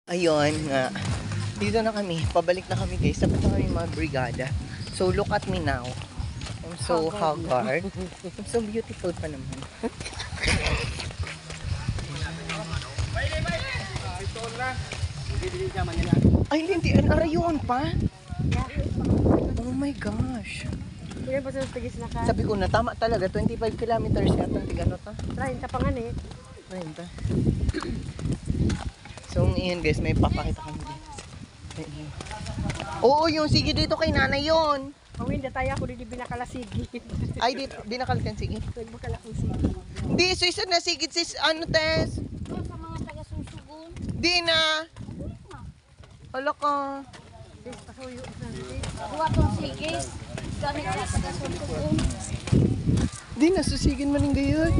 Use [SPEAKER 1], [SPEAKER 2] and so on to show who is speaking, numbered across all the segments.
[SPEAKER 1] Ayun nga. Dito na kami. Pabalik na kami guys. Tapos na kami mga brigada. So look at me now. I'm so haggard. I'm so beautiful pa naman. Ay, hindi. Ang arayon pa? Oh my gosh. Sabi ko na, tama talaga. 25 kilometers yata. Tigano ta?
[SPEAKER 2] 30 pa nga eh.
[SPEAKER 1] 30. So ngayon guys, may papakita kami dito. Oo, yung sige dito kay nanay yun.
[SPEAKER 2] Ang hindi tayo ako dito binakalasigid.
[SPEAKER 1] Ay, dito, binakalikan sige.
[SPEAKER 2] Nagbakalakong
[SPEAKER 1] Di, sis, nasigid sis, ano, Tess?
[SPEAKER 3] Sa mga taga-susugon.
[SPEAKER 1] Di na. Hala ka.
[SPEAKER 3] Buwa tong sigis. Gamit sa taga-susugon.
[SPEAKER 1] Di, nasusigin man yung gayon.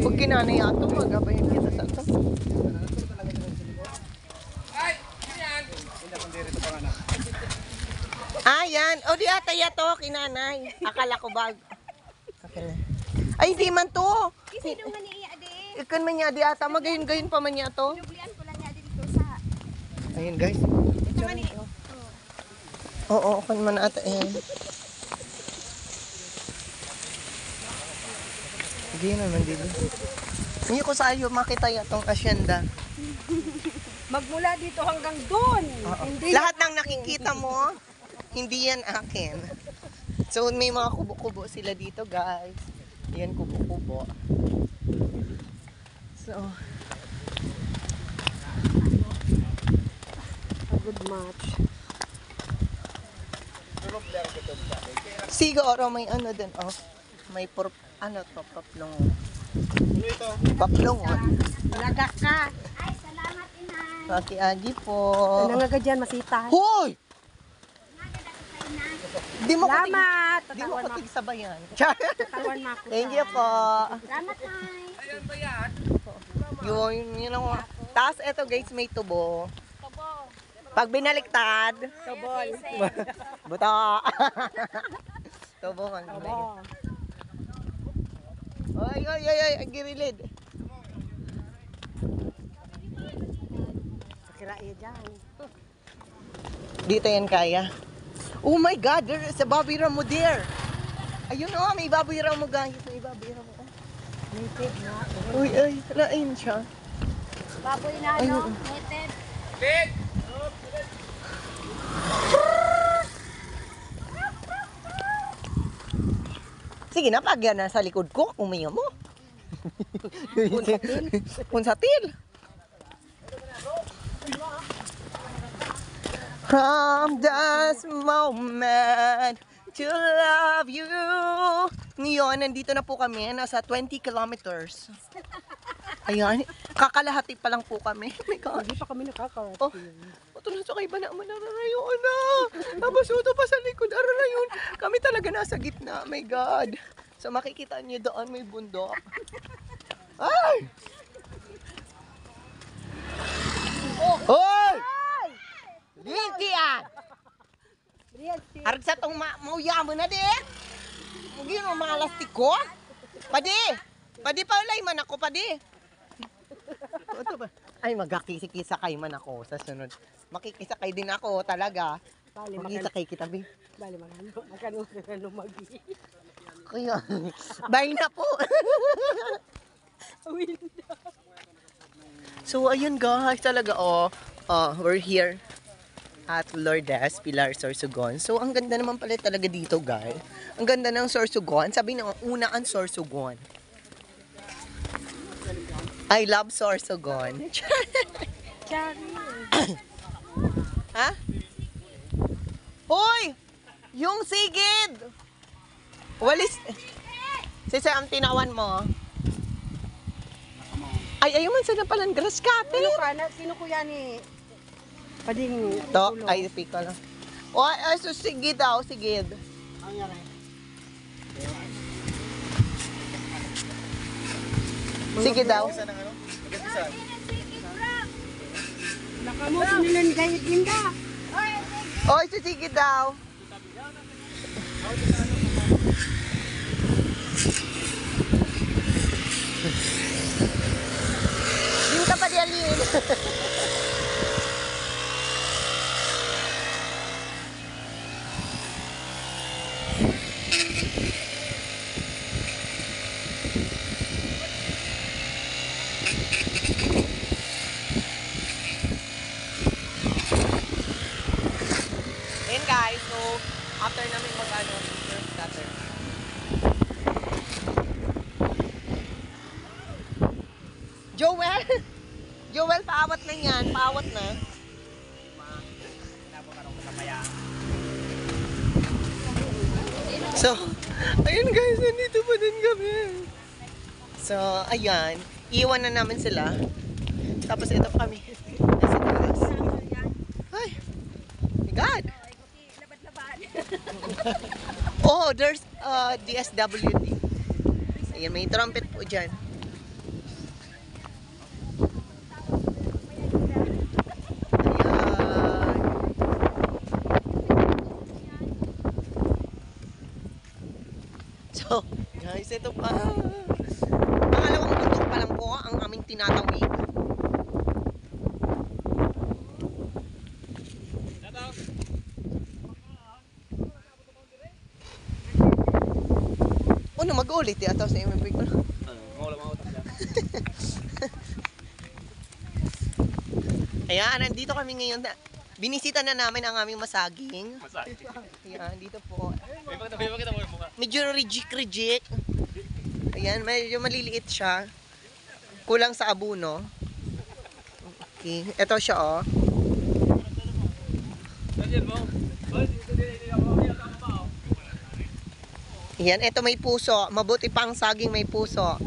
[SPEAKER 1] Pag kinanay ato, magabayan kita sa ato. Ayan. O, di ata yato, kinanay. Akala ko bag. Okay. Ay, hindi man to.
[SPEAKER 3] Kasi nung maniiya din.
[SPEAKER 1] Ikan man niya di ata. Magayon-gayon pa man niya to.
[SPEAKER 3] Nublian ko lang niya dito sa...
[SPEAKER 1] Ayun guys.
[SPEAKER 3] Ito man
[SPEAKER 1] Oo, kan man ata. Ayan. Hindi naman dito. Hindi ko sa iyo makita yatong asyenda.
[SPEAKER 2] Magmula dito hanggang doon.
[SPEAKER 1] Lahat ng nakikita mo, hindi yan akin. So may mga kubo-kubo sila dito guys. Yan kubo-kubo. So,
[SPEAKER 2] A good match.
[SPEAKER 1] siguro may ano din, oh. May ano to, paplongon. Paplongon.
[SPEAKER 2] Talaga ka.
[SPEAKER 3] Ay, salamat inay.
[SPEAKER 1] Agi-agi po.
[SPEAKER 2] Nangaga dyan, masita.
[SPEAKER 1] Hoy! Di mo katig,
[SPEAKER 2] Salamat.
[SPEAKER 1] di mo katig sabayan.
[SPEAKER 2] Tatawan mo ako.
[SPEAKER 1] Thank you po.
[SPEAKER 3] Salamat nay.
[SPEAKER 1] Yun ang... Tapos eto guys, may tubo.
[SPEAKER 3] Tobo.
[SPEAKER 1] Pag binaliktad,
[SPEAKER 2] Tobol.
[SPEAKER 1] buto. Tubo man.
[SPEAKER 2] Tobo.
[SPEAKER 1] Ay, ay, ay, ay, ang girilid.
[SPEAKER 2] Sakiraya dyan.
[SPEAKER 1] Dito yan kaya. Oh my God, there is a Bobby Ramo there. Ayun oh, may Bobby Ramo guys. May Bobby Ramo.
[SPEAKER 2] May pig na.
[SPEAKER 1] Uy, ay, lain siya.
[SPEAKER 3] Baboy na ano. Native.
[SPEAKER 1] Sige na, pag yan nasa likod ko, umiya mo. Punsatil. From this moment to love you. Ngayon, nandito na po kami. Nasa 20 kilometers. Ayan, kakalahati pa lang po kami. Oh my God.
[SPEAKER 2] Hindi pa kami nakakarating.
[SPEAKER 1] Oh, ito na sa kaiba naman nararayon na. Tapos ito pa sa likod, ararayon. Kami talaga nasa gitna. My God. So makikita niyo doon may bundok. Ay! Hoy! Linky ah! Harag sa itong mauya mo na di. Mugin mo mga lastik ko. Padi! Padi pa ulay man ako, padi. Ito ba? Ay, magkakisakay man ako sa sunod. Makikisakay din ako talaga. Makikisakay kita, Bi.
[SPEAKER 2] Bali, magkano magi.
[SPEAKER 1] Kaya, bye na po. So, ayun guys, talaga, we're here at Lourdes, Pilar, Sorsogon. So, ang ganda naman pala talaga dito, guys. Ang ganda ng Sorsogon. Sabi na, una ang Sorsogon. I love Sorsogon. Ha? Hoy! Yung sigid! Walis. Sisa, ang tinawan mo. Ay, ayaw man sana palang grass cutter.
[SPEAKER 2] Ano ka? Sino kuya ni... Pading...
[SPEAKER 1] To, ay, pico lang. O, ay, so, sigid daw, sigid. Sige daw.
[SPEAKER 2] Nakamusin nila ni Gayet Linda.
[SPEAKER 1] Oy, sige daw. Yung ka pa di alin. After namin mag-ano, turf cutter. Joel! Joel, paawat na yan. Paawat na. So, ayun guys, nandito pa din kami. So, ayan. Iwan na namin sila. Tapos ito pa kami. Nasa talas. Ay! My God! Oh, there's DSWD. Ayan, may trumpet po dyan. Ayan. So, guys, ito pa. Pangalawang bundok pa lang po ang aming tinatawid. Ano mag-ulit ya tapos na yung ko na. Ayan, nandito kami ngayon. Binisita na namin ang aming masaging. Ayan, dito po. Medyo rejik. Ayan, medyo maliliit siya. Kulang sa abuno. Okay, ito siya oh. Ayan, ito may puso. Mabuti pa ang saging may puso. Oh.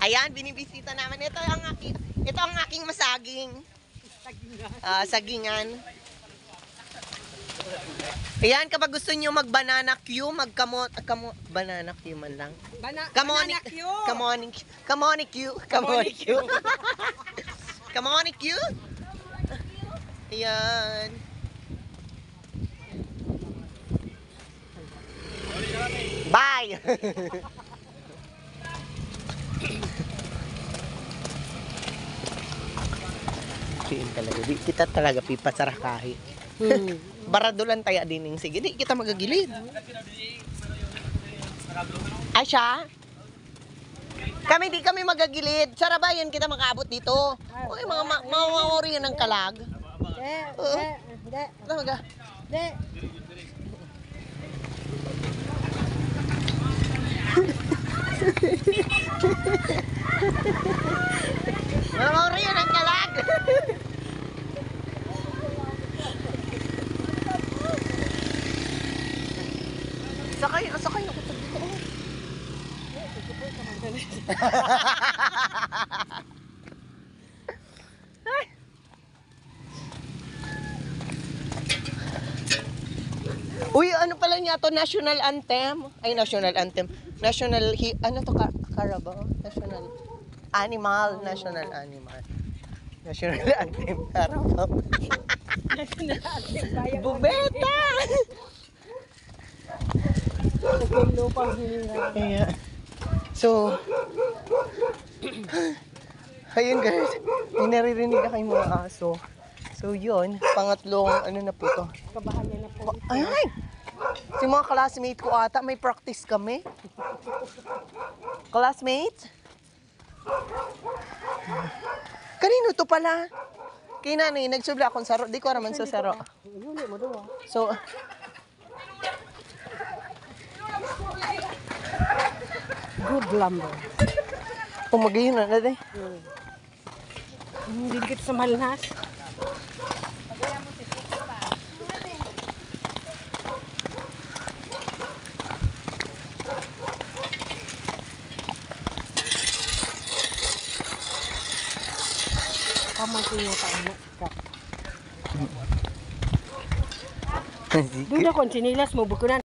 [SPEAKER 1] Ayan, binibisita namin. Ito ang aking masaging. Sagingan. Ayan, kapag gusto niyo mag-banana Q, banana Q man lang. Kamoni Q. Kamoni Q. Ayan. Bye! Kita talaga pipasarah kahit. Baradulan tayo din. Sige, di kita magagilid. Asya? Kami di kami magagilid. Sarabayan kita makaabot dito. Uy, mga mawawari yan ng kalag.
[SPEAKER 2] Hindi.
[SPEAKER 1] Talaga.
[SPEAKER 2] Hindi.
[SPEAKER 1] Mawawari yan ng kalag. Sakay ako sa dito. Uy, ano pala niya to? National anthem? Ay, national anthem. Ano to? Carabao? National animal. National animal. National anthem. Carabao.
[SPEAKER 2] National anthem.
[SPEAKER 1] Bubeta!
[SPEAKER 2] Lupang hininga.
[SPEAKER 1] Kaya, so, ayun guys, may naririnig na kayong mga aso. So yun, pangatlong, ano na po to?
[SPEAKER 2] Kabahan niya na po.
[SPEAKER 1] Ay! Si mga classmate ko ata, may practice kami. Classmates? Kanino to pala? Kay nanay, nagsubla akong saro. Di ko raman sa saro.
[SPEAKER 2] Yun, mo doon.
[SPEAKER 1] So,
[SPEAKER 2] Good lumber.
[SPEAKER 1] pumagayin na natin.
[SPEAKER 2] Hindi kita sa malnas. Pamasin yung paano. Doon ako, sinilas mo, bukunan.